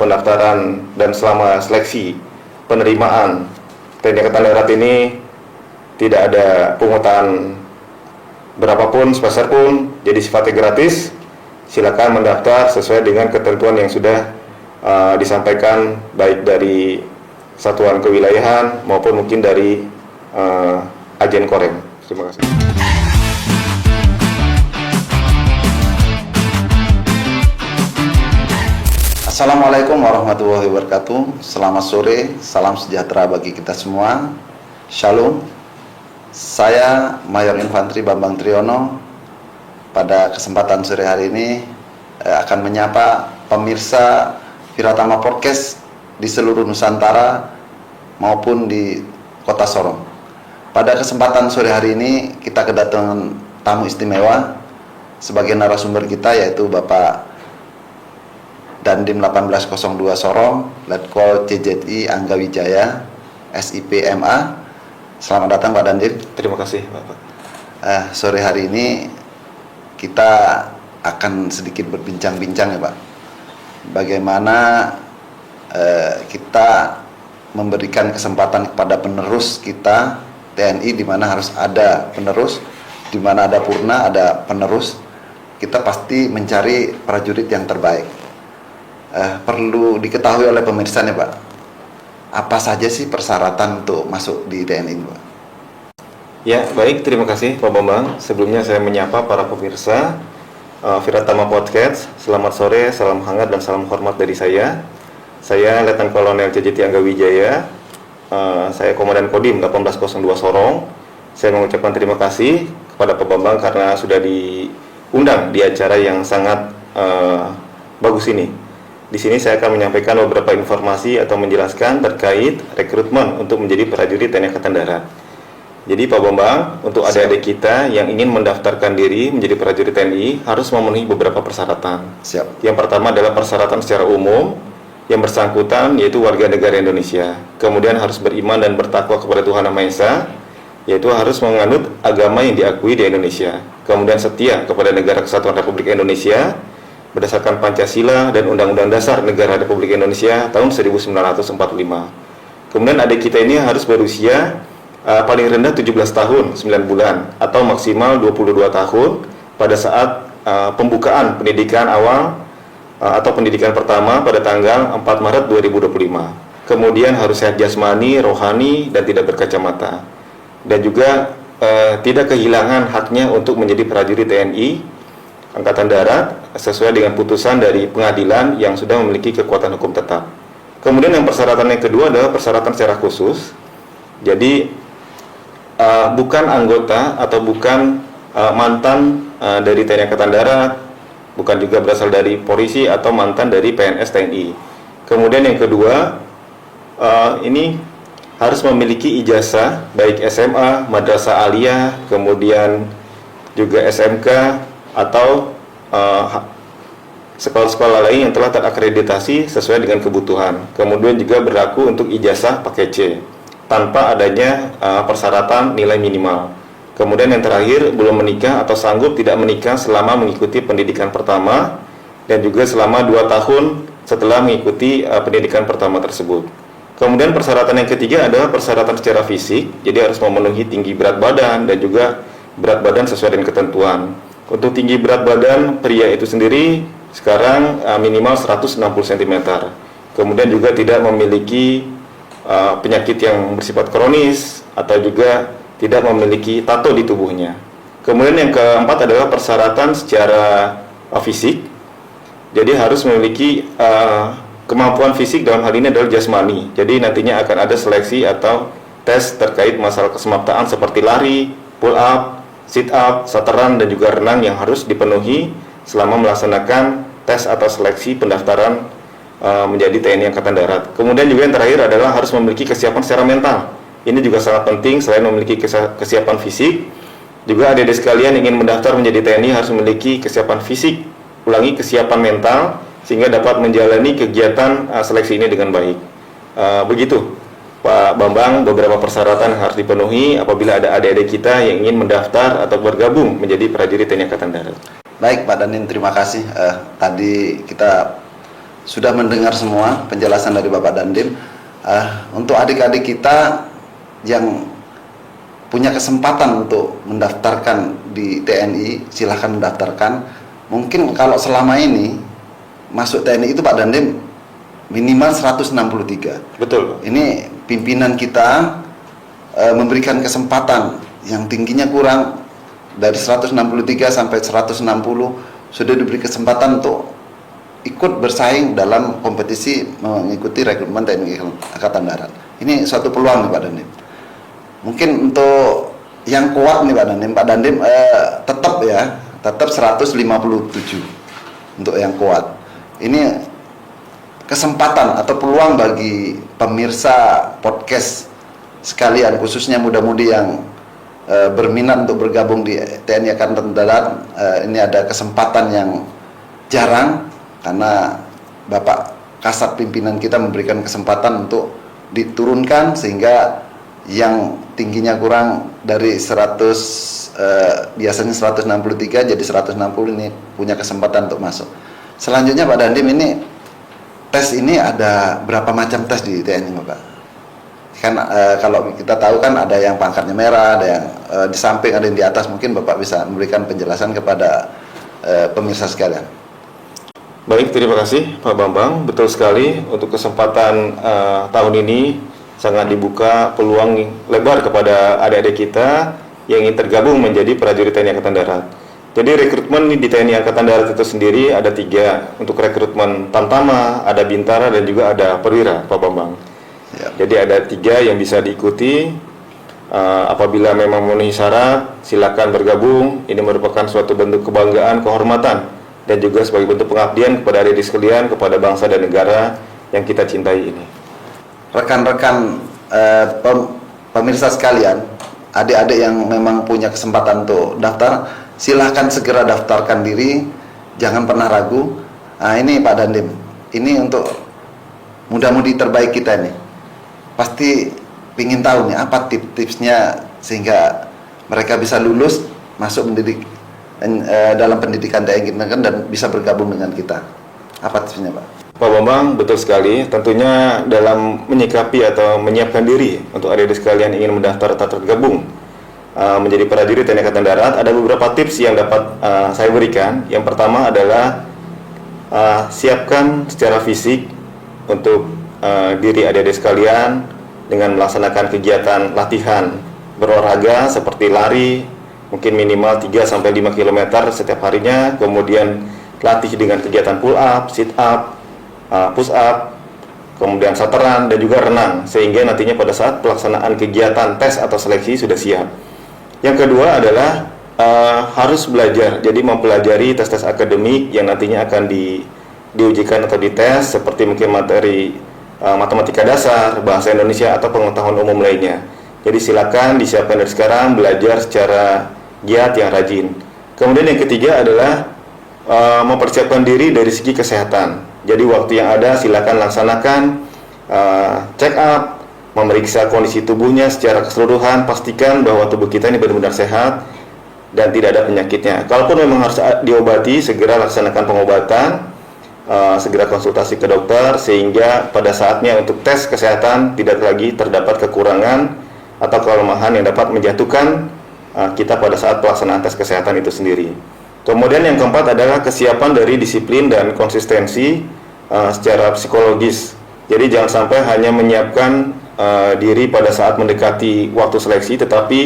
pendaftaran dan selama seleksi penerimaan TNI Angkatan Darat ini tidak ada pungutan berapapun, sepeser pun, jadi sifatnya gratis. Silakan mendaftar sesuai dengan ketentuan yang sudah disampaikan baik dari satuan kewilayahan maupun mungkin dari Ajen Korem. Terima kasih. Assalamualaikum warahmatullahi wabarakatuh. Selamat sore, salam sejahtera bagi kita semua. Shalom. Saya Mayor Infantri Bambang Triyono. Pada kesempatan sore hari ini akan menyapa pemirsa Viratama Podcast di seluruh Nusantara maupun di Kota Sorong. Pada kesempatan sore hari ini kita kedatangan tamu istimewa sebagai narasumber kita, yaitu Bapak Dandim 1802 Sorong, Letkol CZI Angga Wijaya, SIP MA. Selamat datang Pak Dandim. Terima kasih Bapak. Sore hari ini kita akan sedikit berbincang-bincang ya Pak. Bagaimana kita memberikan kesempatan kepada penerus kita TNI, di mana harus ada penerus, di mana ada purna, ada penerus. Kita pasti mencari prajurit yang terbaik. Perlu diketahui oleh pemirsa nih Pak, apa saja sih persyaratan untuk masuk di TNI Pak? Ya, baik, terima kasih Pak Bambang. Sebelumnya saya menyapa para pemirsa Viratama Podcast. Selamat sore, salam hangat dan salam hormat dari saya. Saya Letnan Kolonel CJT Angga Wijaya. Saya Komandan Kodim 1802 Sorong. Saya mengucapkan terima kasih kepada Pak Bambang karena sudah diundang di acara yang sangat bagus ini. Di sini saya akan menyampaikan beberapa informasi atau menjelaskan terkait rekrutmen untuk menjadi prajurit TNI Angkatan Darat. Jadi Pak Bambang, untuk adik-adik kita yang ingin mendaftarkan diri menjadi prajurit TNI harus memenuhi beberapa persyaratan. Siap. Yang pertama adalah persyaratan secara umum, yang bersangkutan yaitu warga negara Indonesia. Kemudian harus beriman dan bertakwa kepada Tuhan Yang Maha Esa, yaitu harus menganut agama yang diakui di Indonesia. Kemudian setia kepada Negara Kesatuan Republik Indonesia berdasarkan Pancasila dan Undang-Undang Dasar Negara Republik Indonesia tahun 1945. Kemudian adik kita ini harus berusia paling rendah 17 tahun 9 bulan atau maksimal 22 tahun pada saat pembukaan pendidikan awal atau pendidikan pertama pada tanggal 4 Maret 2025. Kemudian harus sehat jasmani, rohani, dan tidak berkacamata. Dan juga tidak kehilangan haknya untuk menjadi prajurit TNI Angkatan Darat sesuai dengan putusan dari pengadilan yang sudah memiliki kekuatan hukum tetap. Kemudian yang persyaratan yang kedua adalah persyaratan secara khusus. Jadi bukan anggota atau bukan mantan dari TNI Angkatan Darat, bukan juga berasal dari polisi atau mantan dari PNS TNI. Kemudian yang kedua, ini harus memiliki ijazah baik SMA, madrasah aliyah, kemudian juga SMK atau sekolah-sekolah lain yang telah terakreditasi sesuai dengan kebutuhan. Kemudian juga berlaku untuk ijazah paket C tanpa adanya persyaratan nilai minimal. Kemudian yang terakhir, belum menikah atau sanggup tidak menikah selama mengikuti pendidikan pertama dan juga selama 2 tahun setelah mengikuti pendidikan pertama tersebut. Kemudian persyaratan yang ketiga adalah persyaratan secara fisik, jadi harus memenuhi tinggi berat badan dan juga berat badan sesuai dengan ketentuan. Untuk tinggi berat badan pria itu sendiri sekarang minimal 160 cm. Kemudian juga tidak memiliki penyakit yang bersifat kronis atau juga tidak memiliki tato di tubuhnya. Kemudian yang keempat adalah persyaratan secara fisik. Jadi harus memiliki kemampuan fisik, dalam hal ini adalah jasmani. Jadi nantinya akan ada seleksi atau tes terkait masalah kesemaptaan seperti lari, pull up, sit up, sateran, dan juga renang yang harus dipenuhi selama melaksanakan tes atau seleksi pendaftaran menjadi TNI Angkatan Darat. Kemudian juga yang terakhir adalah harus memiliki kesiapan secara mental. Ini juga sangat penting. Selain memiliki kesiapan fisik, juga adik-adik sekalian ingin mendaftar menjadi TNI harus memiliki kesiapan fisik, ulangi kesiapan mental, sehingga dapat menjalani kegiatan seleksi ini dengan baik. Begitu Pak Bambang, beberapa persyaratan harus dipenuhi apabila ada adik-adik kita yang ingin mendaftar atau bergabung menjadi prajurit TNI Angkatan Darat. Baik Pak Danin, terima kasih. Tadi kita sudah mendengar semua penjelasan dari Bapak Dandim. Untuk adik-adik kita yang punya kesempatan untuk mendaftarkan di TNI, silahkan mendaftarkan. Mungkin kalau selama ini masuk TNI itu Pak Dandim minimal 163. Betul. Ini pimpinan kita memberikan kesempatan yang tingginya kurang dari 163 sampai 160, sudah diberi kesempatan untuk ikut bersaing dalam kompetisi mengikuti rekrutmen TNI Angkatan Darat. Ini suatu peluang nih Pak Dandim. Mungkin untuk yang kuat nih Pak Dandim tetap 157 untuk yang kuat. Ini kesempatan atau peluang bagi pemirsa podcast sekalian, khususnya muda-mudi yang berminat untuk bergabung di TNI Angkatan Darat. Ini ada kesempatan yang jarang karena Bapak Kasat pimpinan kita memberikan kesempatan untuk diturunkan sehingga yang tingginya kurang dari 100 biasanya 163 jadi 160 ini punya kesempatan untuk masuk. Selanjutnya Pak Dandim, ini tes ini ada berapa macam tes di TNI Bapak? Kan kalau kita tahu kan ada yang pangkatnya merah, ada yang di samping, ada yang di atas. Mungkin Bapak bisa memberikan penjelasan kepada pemirsa sekalian. Baik, terima kasih Pak Bambang. Betul sekali, untuk kesempatan tahun ini sangat dibuka peluang lebar kepada adik-adik kita yang ingin tergabung menjadi prajurit TNI Angkatan Darat. Jadi rekrutmen di TNI Angkatan Darat itu sendiri ada 3. Untuk rekrutmen Tamtama, ada Bintara, dan juga ada Perwira, Pak Bambang. Ya. Jadi ada 3 yang bisa diikuti. Apabila memang memenuhi syarat, silakan bergabung. Ini merupakan suatu bentuk kebanggaan, kehormatan, dan juga sebagai bentuk pengabdian kepada adik-adik sekalian, kepada bangsa dan negara yang kita cintai ini. Rekan-rekan pemirsa sekalian, adik-adik yang memang punya kesempatan untuk daftar, silahkan segera daftarkan diri, jangan pernah ragu. Ini Pak Dandim, ini untuk muda-mudi terbaik kita nih. Pasti ingin tahu nih apa tips-tipsnya sehingga mereka bisa lulus masuk dalam pendidikan TNI dan bisa bergabung dengan kita. Apa tipsnya Pak? Pak Bambang, betul sekali. Tentunya dalam menyikapi atau menyiapkan diri untuk adik-adik sekalian ingin mendaftar atau tergabung menjadi prajurit TNI Angkatan Darat, ada beberapa tips yang dapat saya berikan. Yang pertama adalah siapkan secara fisik untuk diri adik-adik sekalian dengan melaksanakan kegiatan latihan berolahraga seperti lari, mungkin minimal 3-5 km setiap harinya, kemudian latih dengan kegiatan pull up, sit up, push up, kemudian sateran, dan juga renang, sehingga nantinya pada saat pelaksanaan kegiatan tes atau seleksi sudah siap. Yang kedua adalah harus belajar, jadi mempelajari tes-tes akademik yang nantinya akan diujikan atau dites, seperti mungkin materi matematika dasar, bahasa Indonesia, atau pengetahuan umum lainnya. Jadi silakan disiapkan dari sekarang, belajar secara giat yang rajin. Kemudian yang ketiga adalah mempersiapkan diri dari segi kesehatan. Jadi waktu yang ada silakan laksanakan check up, memeriksa kondisi tubuhnya secara keseluruhan, pastikan bahwa tubuh kita ini benar-benar sehat dan tidak ada penyakitnya. Kalaupun memang harus diobati, segera laksanakan pengobatan, segera konsultasi ke dokter, sehingga pada saatnya untuk tes kesehatan tidak lagi terdapat kekurangan atau kelemahan yang dapat menjatuhkan kita pada saat pelaksanaan tes kesehatan itu sendiri. Kemudian yang keempat adalah kesiapan dari disiplin dan konsistensi secara psikologis. Jadi jangan sampai hanya menyiapkan diri pada saat mendekati waktu seleksi, tetapi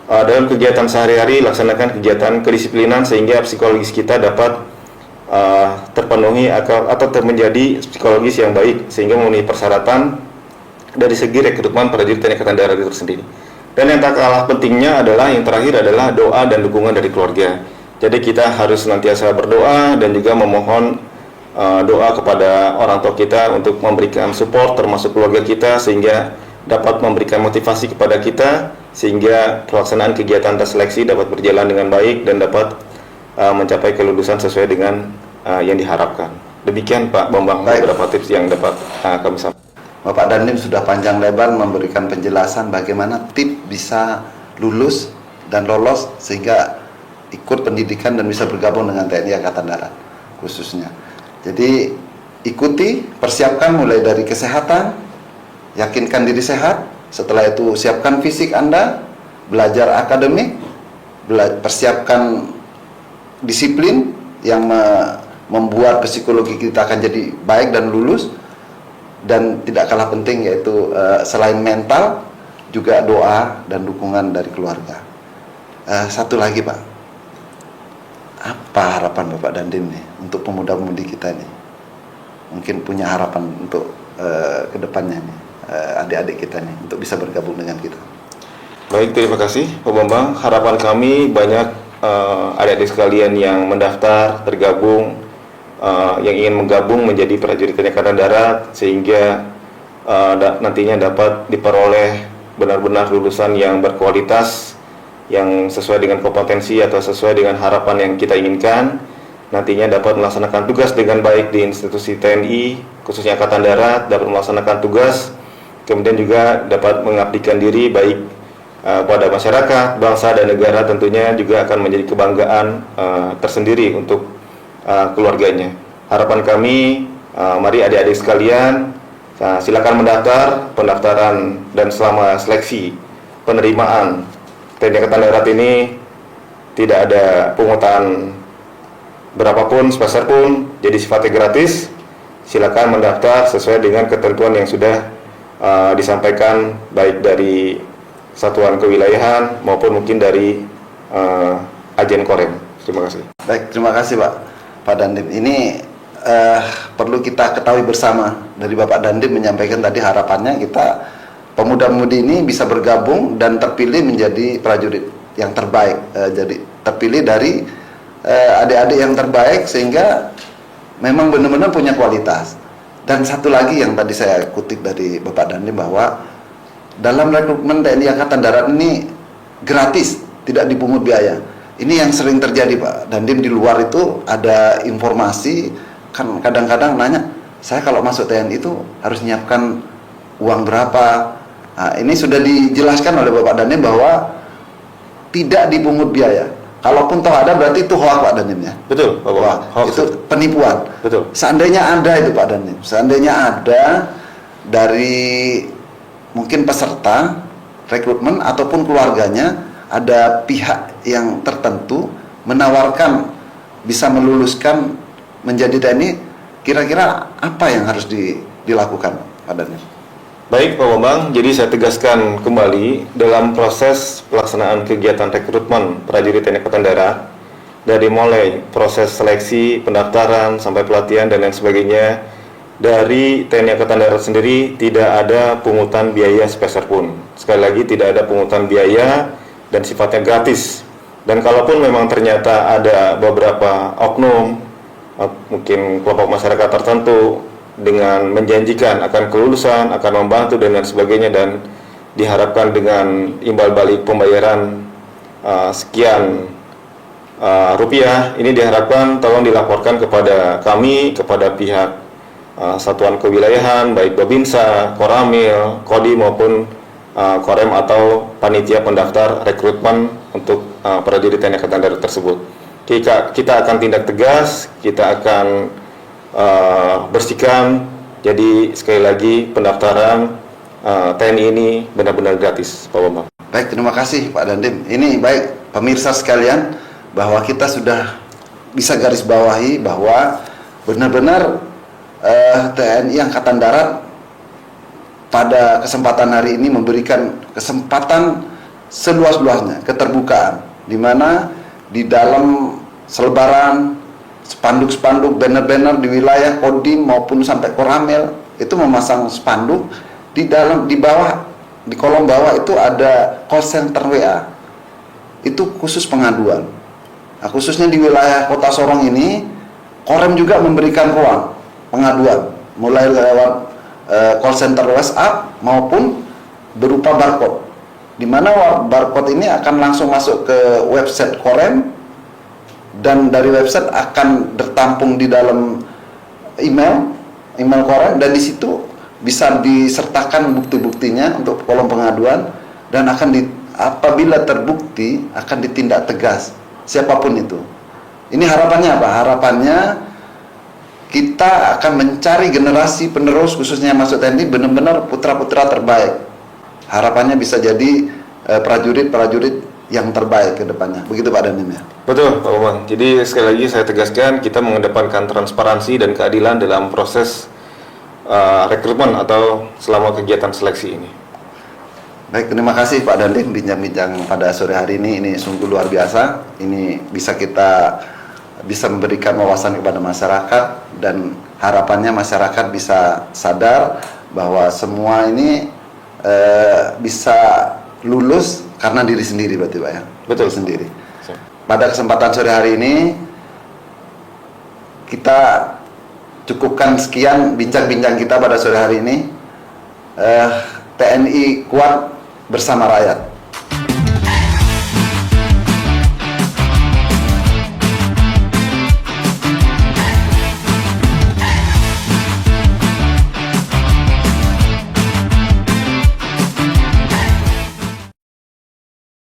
dalam kegiatan sehari-hari laksanakan kegiatan kedisiplinan sehingga psikologis kita dapat terpenuhi atau menjadi psikologis yang baik sehingga memenuhi persyaratan dari segi rekrutmen prajurit TNI Angkatan Darat itu sendiri. Dan yang tak kalah pentingnya adalah yang terakhir adalah doa dan dukungan dari keluarga. Jadi kita harus senantiasa berdoa dan juga memohon doa kepada orang tua kita untuk memberikan support, termasuk keluarga kita, sehingga dapat memberikan motivasi kepada kita sehingga pelaksanaan kegiatan tes seleksi dapat berjalan dengan baik dan dapat mencapai kelulusan sesuai dengan yang diharapkan. Demikian Pak Bambang, beberapa tips yang dapat kami sampaikan. Bapak Dandim sudah panjang lebar memberikan penjelasan bagaimana tips bisa lulus dan lolos sehingga ikut pendidikan dan bisa bergabung dengan TNI Angkatan Darat khususnya. Jadi ikuti, persiapkan mulai dari kesehatan, yakinkan diri sehat, setelah itu siapkan fisik Anda, belajar akademik, persiapkan disiplin yang membuat psikologi kita akan jadi baik dan lulus, dan tidak kalah penting yaitu selain mental juga doa dan dukungan dari keluarga. Satu lagi Pak, apa harapan Bapak Dandim nih untuk pemuda-pemudi kita nih? Mungkin punya harapan untuk kedepannya nih, adik-adik kita nih untuk bisa bergabung dengan kita. Baik, terima kasih Pak Bambang. Harapan kami banyak adik-adik sekalian yang mendaftar, tergabung, yang ingin menggabung menjadi prajurit TNI Angkatan Darat, sehingga nantinya dapat diperoleh benar-benar lulusan yang berkualitas, yang sesuai dengan kompetensi atau sesuai dengan harapan yang kita inginkan. Nantinya dapat melaksanakan tugas dengan baik di institusi TNI, khususnya Angkatan Darat, dapat melaksanakan tugas, kemudian juga dapat mengabdikan diri baik pada masyarakat, bangsa, dan negara. Tentunya juga akan menjadi kebanggaan tersendiri untuk keluarganya. Harapan kami, mari adik-adik sekalian, silakan mendaftar. Pendaftaran dan selama seleksi penerimaan TNI Angkatan Darat ini tidak ada pungutan berapapun, sepeser pun, jadi sifatnya gratis. Silakan mendaftar sesuai dengan ketentuan yang sudah disampaikan baik dari satuan kewilayahan maupun mungkin dari Ajen Korem. Terima kasih. Baik, terima kasih Pak Dandim. Ini perlu kita ketahui bersama, dari Bapak Dandim menyampaikan tadi harapannya kita pemuda-pemudi ini bisa bergabung dan terpilih menjadi prajurit yang terbaik, jadi terpilih dari adik-adik yang terbaik, sehingga memang benar-benar punya kualitas. Dan satu lagi yang tadi saya kutip dari Bapak Dandim, bahwa dalam rekrutmen TNI Angkatan Darat ini gratis, tidak dipungut biaya. Ini yang sering terjadi Pak Dandim. Di luar itu ada informasi, kan kadang-kadang nanya, saya kalau masuk TNI itu harus nyiapkan uang berapa. Nah, ini sudah dijelaskan oleh Bapak Dandim bahwa tidak dipungut biaya. Kalaupun toh ada, berarti itu hoax Pak Dandim ya. Betul, Pak Bambang. Itu penipuan. Betul. Seandainya ada itu Pak Dandim, seandainya ada dari mungkin peserta rekrutmen ataupun keluarganya, ada pihak yang tertentu menawarkan bisa meluluskan menjadi TNI, kira-kira apa yang harus dilakukan Pak Dandim? Baik Pak Bambang, jadi saya tegaskan kembali, dalam proses pelaksanaan kegiatan rekrutmen prajurit TNI Angkatan Darat, dari mulai proses seleksi, pendaftaran, sampai pelatihan dan lain sebagainya, dari TNI Angkatan Darat sendiri tidak ada pungutan biaya sepeser pun. Sekali lagi, tidak ada pungutan biaya dan sifatnya gratis. Dan kalaupun memang ternyata ada beberapa oknum, mungkin kelompok masyarakat tertentu, dengan menjanjikan akan kelulusan, akan membantu dan lain sebagainya, dan diharapkan dengan imbal balik pembayaran sekian rupiah, ini diharapkan tolong dilaporkan kepada kami, kepada pihak satuan kewilayahan, baik Babinsa, Koramil, Kodim maupun Korem atau panitia pendaftar rekrutmen untuk prajurit TNI Angkatan Darat tersebut. Kita akan tindak tegas, kita akan bersihkan. Jadi sekali lagi, pendaftaran TNI ini benar-benar gratis Pak Bambang. Baik, terima kasih Pak Dandim. Ini baik pemirsa sekalian, bahwa kita sudah bisa garis bawahi bahwa benar-benar TNI Angkatan Darat pada kesempatan hari ini memberikan kesempatan seluas-luasnya, keterbukaan, di mana di dalam selebaran, spanduk-spanduk, banner-banner di wilayah Kodim maupun sampai Koramil itu memasang spanduk. Di bawah, di kolom bawah itu ada call center WA, itu khusus pengaduan. Nah, khususnya di wilayah Kota Sorong ini, Korem juga memberikan ruang pengaduan, mulai lewat call center WhatsApp maupun berupa barcode, di mana barcode ini akan langsung masuk ke website Korem, dan dari website akan tertampung di dalam email Korem, dan di situ bisa disertakan bukti-buktinya untuk kolom pengaduan, dan apabila terbukti akan ditindak tegas siapapun itu. Ini harapannya apa? Harapannya kita akan mencari generasi penerus khususnya yang masuk TNI benar-benar putra-putra terbaik. Harapannya bisa jadi prajurit-prajurit yang terbaik ke depannya. Begitu Pak Dandim ya. Betul Pak Bambang. Jadi sekali lagi saya tegaskan, kita mengedepankan transparansi dan keadilan dalam proses rekrutmen atau selama kegiatan seleksi ini. Baik, terima kasih Pak Dandim bincang-bincang pada sore hari ini. Ini sungguh luar biasa. Ini bisa memberikan wawasan kepada masyarakat, dan harapannya masyarakat bisa sadar bahwa semua ini bisa lulus karena diri sendiri berarti Pak ya. Betul. Diri sendiri. Pada kesempatan sore hari ini kita cukupkan sekian bincang-bincang kita pada sore hari ini. TNI kuat bersama rakyat.